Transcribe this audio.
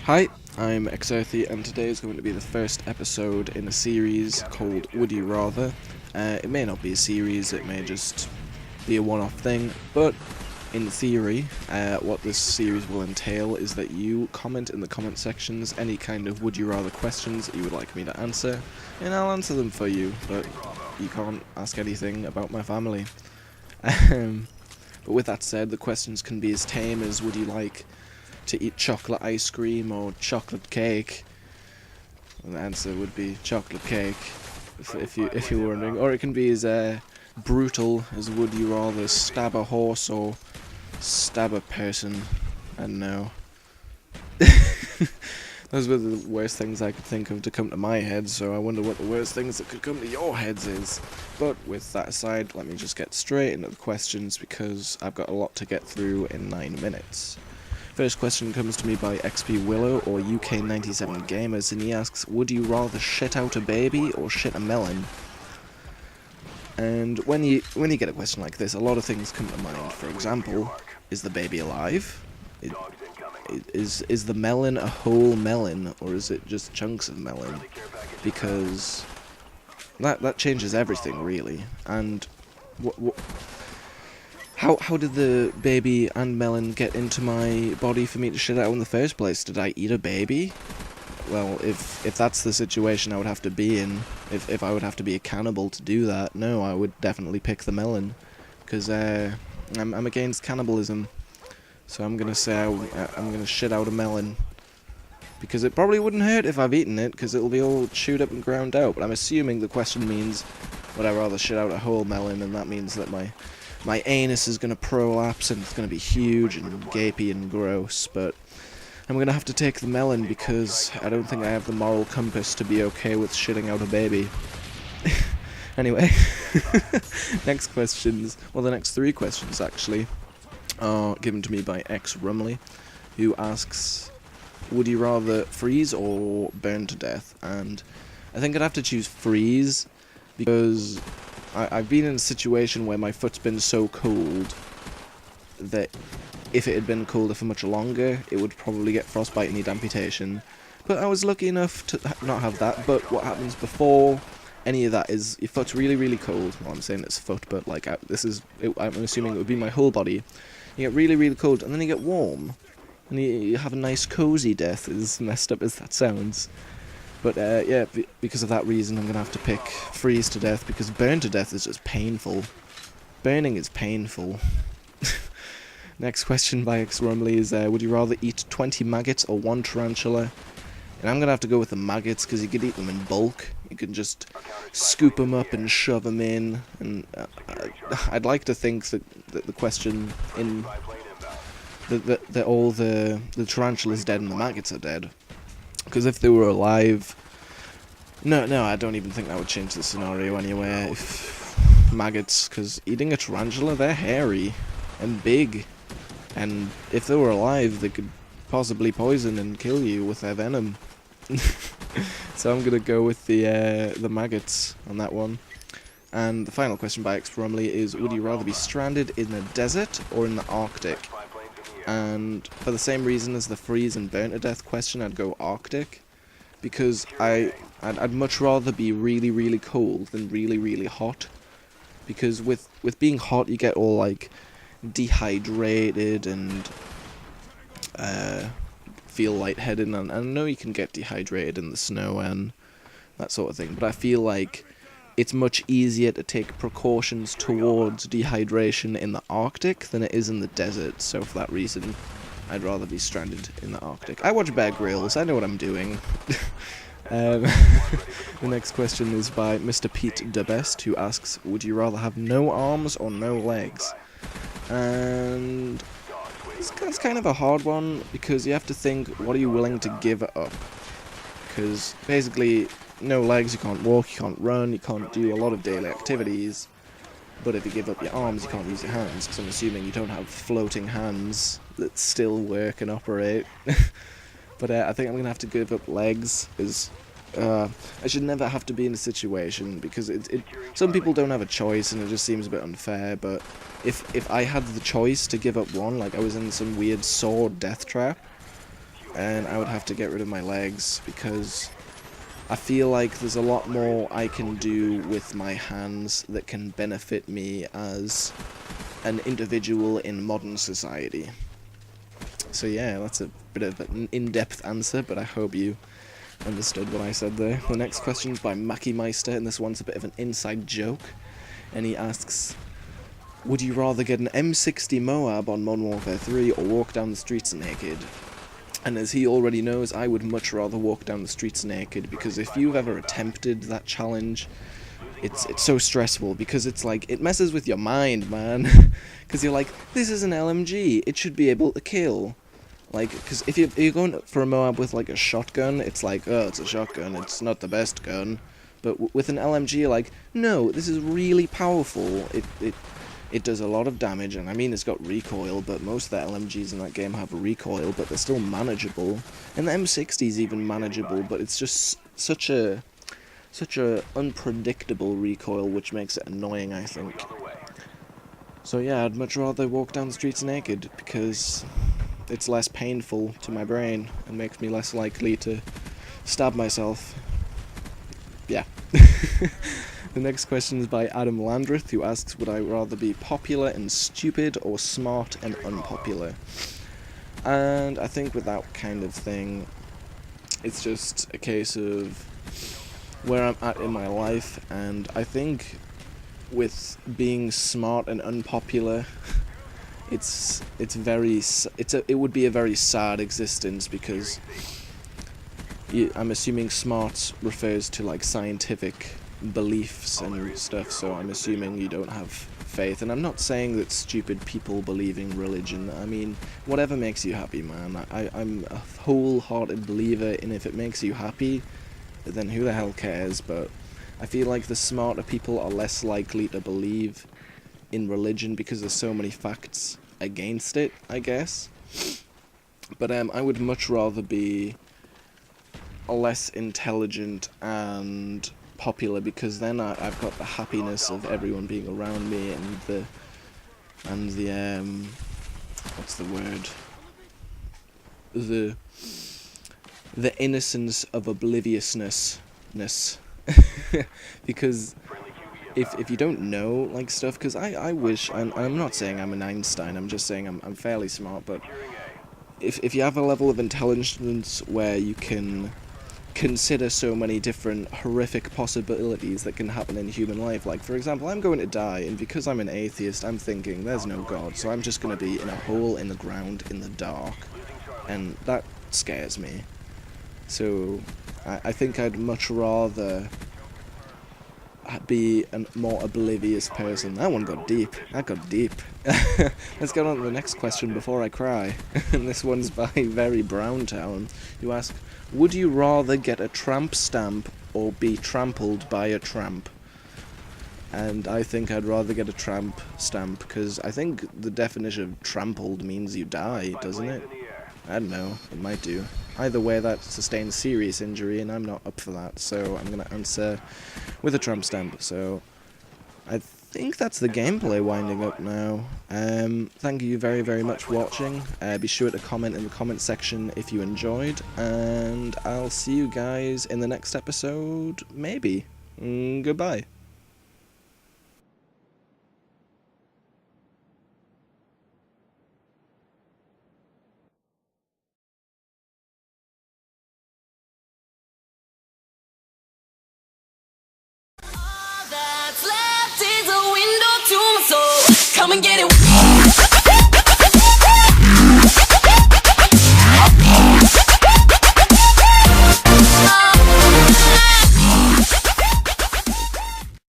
Hi, I'm Exerthi, and today is going to be the first episode in a series called Would You Rather. It may not be a series, it may just be a one-off thing, but in theory, what this series will entail is that you comment in the comment sections any kind of would you rather questions that you would like me to answer, and I'll answer them for you, but you can't ask anything about my family. But with that said, the questions can be as tame as would you like to eat chocolate ice cream or chocolate cake? And the answer would be chocolate cake, if you're wondering. Or it can be as brutal as would you rather stab a horse or stab a person. I don't know. Those were the worst things I could think of to come to my head, so I wonder what the worst things that could come to your heads is. But with that aside, let me just get straight into the questions because I've got a lot to get through in 9 minutes. First question comes to me by XP Willow or UK97 Gamers, and he asks, would you rather shit out a baby or shit a melon? And when you get a question like this, a lot of things come to mind. For example, is the baby alive? Is the melon a whole melon, or is it just chunks of melon? Because that changes everything, really. And how did the baby and melon get into my body for me to shit out in the first place? Did I eat a baby? Well, if that's the situation I would have to be in, if I would have to be a cannibal to do that, no, I would definitely pick the melon, because I'm against cannibalism. So I'm gonna say I'm gonna shit out a melon, because it probably wouldn't hurt if I've eaten it, because it'll be all chewed up and ground out. But I'm assuming the question means, would I rather shit out a whole melon, and that means that my anus is gonna prolapse and it's gonna be huge and gapey and gross. But I'm gonna have to take the melon because I don't think I have the moral compass to be okay with shitting out a baby. Anyway, next questions. Well, the next 3 questions actually are given to me by X Rumley, who asks, would you rather freeze or burn to death? And I think I'd have to choose freeze, because I've been in a situation where my foot's been so cold that if it had been colder for much longer, it would probably get frostbite and need amputation. But I was lucky enough to not have that. But what happens before any of that is your foot's really, really cold. Well, I'm saying it's foot, but like I'm assuming it would be my whole body. You get really, really cold, and then you get warm, and you have a nice cozy death, as messed up as that sounds. But yeah, because of that reason, I'm going to have to pick freeze to death, because burn to death is just painful. Burning is painful. Next question by X Rumley is, would you rather eat 20 maggots or 1 tarantula? And I'm going to have to go with the maggots, because you could eat them in bulk. You can just scoop them up and shove them in. And I'd like to think that the question in that all the tarantula's dead and the maggots are dead. Because if they were alive, no, I don't even think that would change the scenario anyway. If maggots, because eating a tarantula, they're hairy and big, and if they were alive, they could possibly poison and kill you with their venom. So I'm gonna go with the maggots on that one. And the final question by X Brumley is, would you rather be stranded in the desert or in the Arctic? And for the same reason as the freeze and burn to death question, I'd go Arctic, because I'd much rather be really, really cold than really, really hot. Because with being hot, you get all like dehydrated and feel lightheaded, and I know you can get dehydrated in the snow and that sort of thing, but I feel like it's much easier to take precautions towards dehydration in the Arctic than it is in the desert, so for that reason, I'd rather be stranded in the Arctic. I watch Bear Grylls, I know what I'm doing. The next question is by Mr. Pete DeBest, who asks, would you rather have no arms or no legs? And that's kind of a hard one, because you have to think, what are you willing to give up? Because basically, no legs, you can't walk, you can't run, you can't do a lot of daily activities. But if you give up your arms, you can't use your hands, because I'm assuming you don't have floating hands that still work and operate. But I think I'm going to have to give up legs, because I should never have to be in a situation, because some people don't have a choice, and it just seems a bit unfair. But if I had the choice to give up one, like I was in some weird sword death trap, and I would have to get rid of my legs, because I feel like there's a lot more I can do with my hands that can benefit me as an individual in modern society. So yeah, that's a bit of an in-depth answer, but I hope you understood what I said there. The next question's by Mackie Meister, and this one's a bit of an inside joke. And he asks, would you rather get an M60 Moab on Modern Warfare 3 or walk down the streets naked? And as he already knows, I would much rather walk down the streets naked, because if you've ever attempted that challenge, it's so stressful, because it's like, it messes with your mind, man. Because you're like, this is an LMG, it should be able to kill. Like, because if you're going for a Moab with like a shotgun, it's like, oh, it's a shotgun, it's not the best gun. But with an LMG, you're like, no, this is really powerful. It does a lot of damage, and I mean, it's got recoil, but most of the LMGs in that game have recoil, but they're still manageable. And the M60 is even manageable, but it's just such a unpredictable recoil, which makes it annoying, I think. So yeah, I'd much rather walk down the streets naked, because it's less painful to my brain and makes me less likely to stab myself. Yeah. The next question is by Adam Landreth, who asks, would I rather be popular and stupid or smart and unpopular? And I think with that kind of thing, it's just a case of where I'm at in my life, and I think with being smart and unpopular, it would be a very sad existence, because I'm assuming smart refers to like scientific beliefs and stuff, so I'm assuming you don't have faith. And I'm not saying that stupid people believe in religion. I mean, whatever makes you happy, man. I'm a wholehearted believer in, if it makes you happy, then who the hell cares? But I feel like the smarter people are less likely to believe in religion, because there's so many facts against it, I guess. But I would much rather be less intelligent and popular, because then I've got the happiness of everyone being around me, and the what's the word? The innocence of obliviousness. Because if you don't know like stuff, because I wish, I'm not saying I'm an Einstein, I'm just saying I'm fairly smart, but if you have a level of intelligence where you can consider so many different horrific possibilities that can happen in human life, like for example, I'm going to die, and because I'm an atheist, I'm thinking there's no God, so I'm just going to be in a hole in the ground in the dark, and that scares me. So I think I'd much rather be a more oblivious person. That one got deep. That got deep. Let's get on to the next question before I cry. And this one's by Very Browntown, who asks, would you rather get a tramp stamp or be trampled by a tramp? And I think I'd rather get a tramp stamp, because I think the definition of trampled means you die, doesn't it? I don't know, it might do. Either way, that sustains serious injury, and I'm not up for that, so I'm going to answer with a tramp stamp. So I think that's the gameplay winding up now. Thank you very, very much for watching. Be sure to comment in the comment section if you enjoyed, and I'll see you guys in the next episode, maybe. Goodbye. That's left is a window to my soul. Come and get it.